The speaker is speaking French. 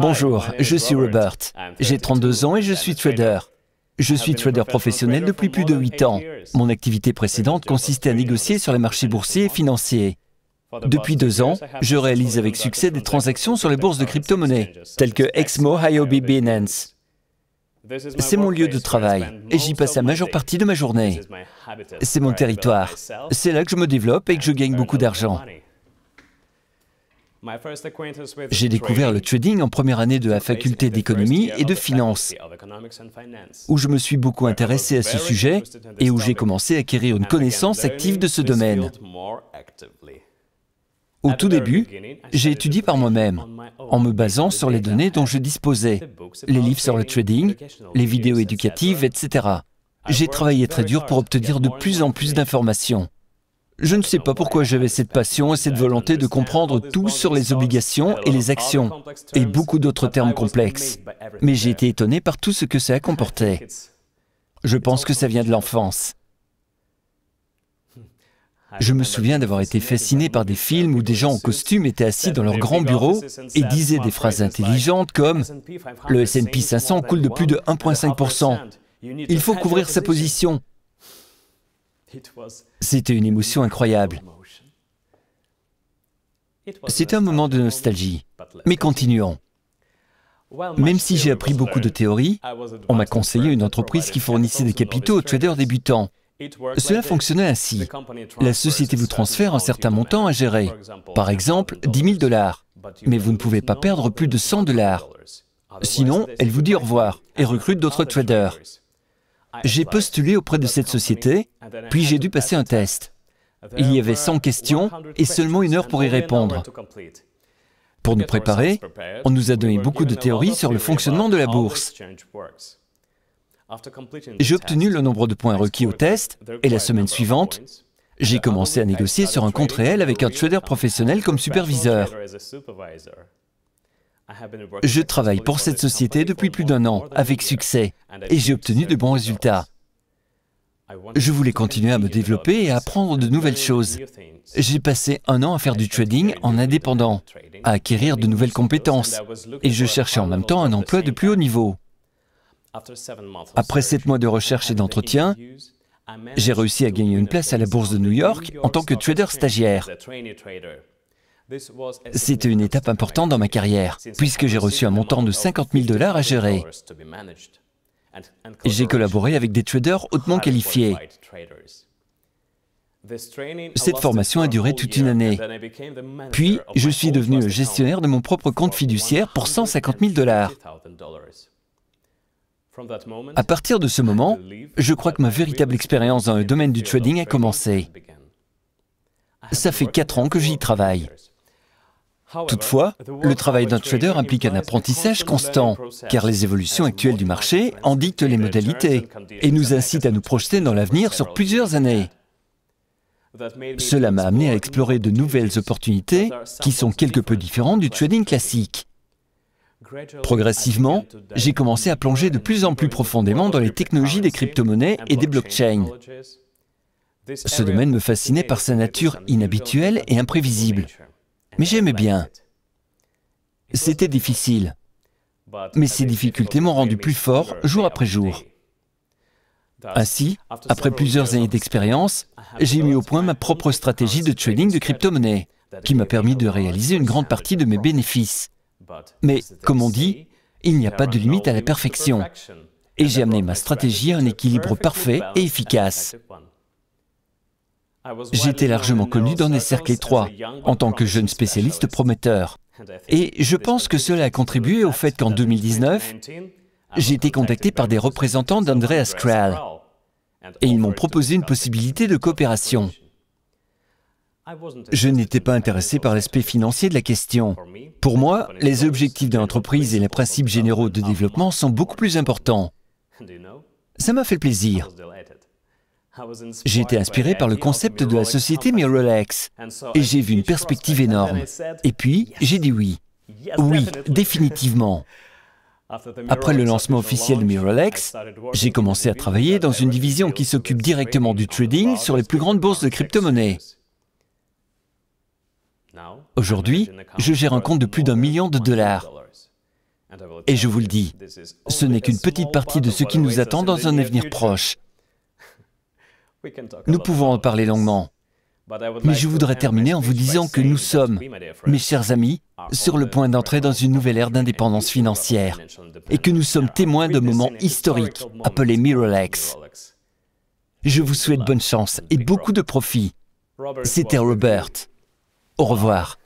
Bonjour, je suis Robert. J'ai 32 ans et je suis trader. Je suis trader professionnel depuis plus de 8 ans. Mon activité précédente consistait à négocier sur les marchés boursiers et financiers. Depuis 2 ans, je réalise avec succès des transactions sur les bourses de crypto-monnaies, telles que Exmo, Huobi, Binance. C'est mon lieu de travail et j'y passe la majeure partie de ma journée. C'est mon territoire. C'est là que je me développe et que je gagne beaucoup d'argent. J'ai découvert le trading en première année de la faculté d'économie et de finance, où je me suis beaucoup intéressé à ce sujet et où j'ai commencé à acquérir une connaissance active de ce domaine. Au tout début, j'ai étudié par moi-même, en me basant sur les données dont je disposais, les livres sur le trading, les vidéos éducatives, etc. J'ai travaillé très dur pour obtenir de plus en plus d'informations. Je ne sais pas pourquoi j'avais cette passion et cette volonté de comprendre tout sur les obligations et les actions, et beaucoup d'autres termes complexes. Mais j'ai été étonné par tout ce que ça comportait. Je pense que ça vient de l'enfance. Je me souviens d'avoir été fasciné par des films où des gens en costume étaient assis dans leur grand bureau et disaient des phrases intelligentes comme « Le S&P 500 coule de plus de 1,5%. Il faut couvrir sa position. » C'était une émotion incroyable. C'était un moment de nostalgie. Mais continuons. Même si j'ai appris beaucoup de théories, on m'a conseillé une entreprise qui fournissait des capitaux aux traders débutants. Cela fonctionnait ainsi. La société vous transfère un certain montant à gérer. Par exemple, 10 000 $. Mais vous ne pouvez pas perdre plus de 100 $. Sinon, elle vous dit au revoir et recrute d'autres traders. J'ai postulé auprès de cette société, puis j'ai dû passer un test. Il y avait 100 questions et seulement 1 heure pour y répondre. Pour nous préparer, on nous a donné beaucoup de théories sur le fonctionnement de la bourse. J'ai obtenu le nombre de points requis au test, et la semaine suivante, j'ai commencé à négocier sur un compte réel avec un trader professionnel comme superviseur. Je travaille pour cette société depuis plus d'1 an, avec succès, et j'ai obtenu de bons résultats. Je voulais continuer à me développer et à apprendre de nouvelles choses. J'ai passé 1 an à faire du trading en indépendant, à acquérir de nouvelles compétences, et je cherchais en même temps un emploi de plus haut niveau. Après 7 mois de recherche et d'entretien, j'ai réussi à gagner une place à la bourse de New York en tant que trader stagiaire. C'était une étape importante dans ma carrière, puisque j'ai reçu un montant de 50 000 $ à gérer. J'ai collaboré avec des traders hautement qualifiés. Cette formation a duré toute une année. Puis, je suis devenu le gestionnaire de mon propre compte fiduciaire pour 150 000 $. À partir de ce moment, je crois que ma véritable expérience dans le domaine du trading a commencé. Ça fait 4 ans que j'y travaille. Toutefois, le travail d'un trader implique un apprentissage constant, car les évolutions actuelles du marché en dictent les modalités et nous incitent à nous projeter dans l'avenir sur plusieurs années. Cela m'a amené à explorer de nouvelles opportunités qui sont quelque peu différentes du trading classique. Progressivement, j'ai commencé à plonger de plus en plus profondément dans les technologies des crypto-monnaies et des blockchains. Ce domaine me fascinait par sa nature inhabituelle et imprévisible. Mais j'aimais bien. C'était difficile. Mais ces difficultés m'ont rendu plus fort jour après jour. Ainsi, après plusieurs années d'expérience, j'ai mis au point ma propre stratégie de trading de crypto-monnaies, qui m'a permis de réaliser une grande partie de mes bénéfices. Mais, comme on dit, il n'y a pas de limite à la perfection. Et j'ai amené ma stratégie à un équilibre parfait et efficace. J'étais largement connu dans des cercles étroits, en tant que jeune spécialiste prometteur. Et je pense que cela a contribué au fait qu'en 2019, j'ai été contacté par des représentants d'Andreas Krall, et ils m'ont proposé une possibilité de coopération. Je n'étais pas intéressé par l'aspect financier de la question. Pour moi, les objectifs de l'entreprise et les principes généraux de développement sont beaucoup plus importants. Ça m'a fait plaisir. J'ai été inspiré par le concept de la société Mirrorlex, et j'ai vu une perspective énorme. Et puis, j'ai dit oui. Oui, définitivement. Après le lancement officiel de Mirrorlex, j'ai commencé à travailler dans une division qui s'occupe directement du trading sur les plus grandes bourses de crypto-monnaies. Aujourd'hui, je gère un compte de plus d'1 million $. Et je vous le dis, ce n'est qu'une petite partie de ce qui nous attend dans un avenir proche. Nous pouvons en parler longuement. Mais je voudrais terminer en vous disant que nous sommes, mes chers amis, sur le point d'entrer dans une nouvelle ère d'indépendance financière et que nous sommes témoins de moments historiques appelés Mirrorlex. Je vous souhaite bonne chance et beaucoup de profit. C'était Robert. Au revoir.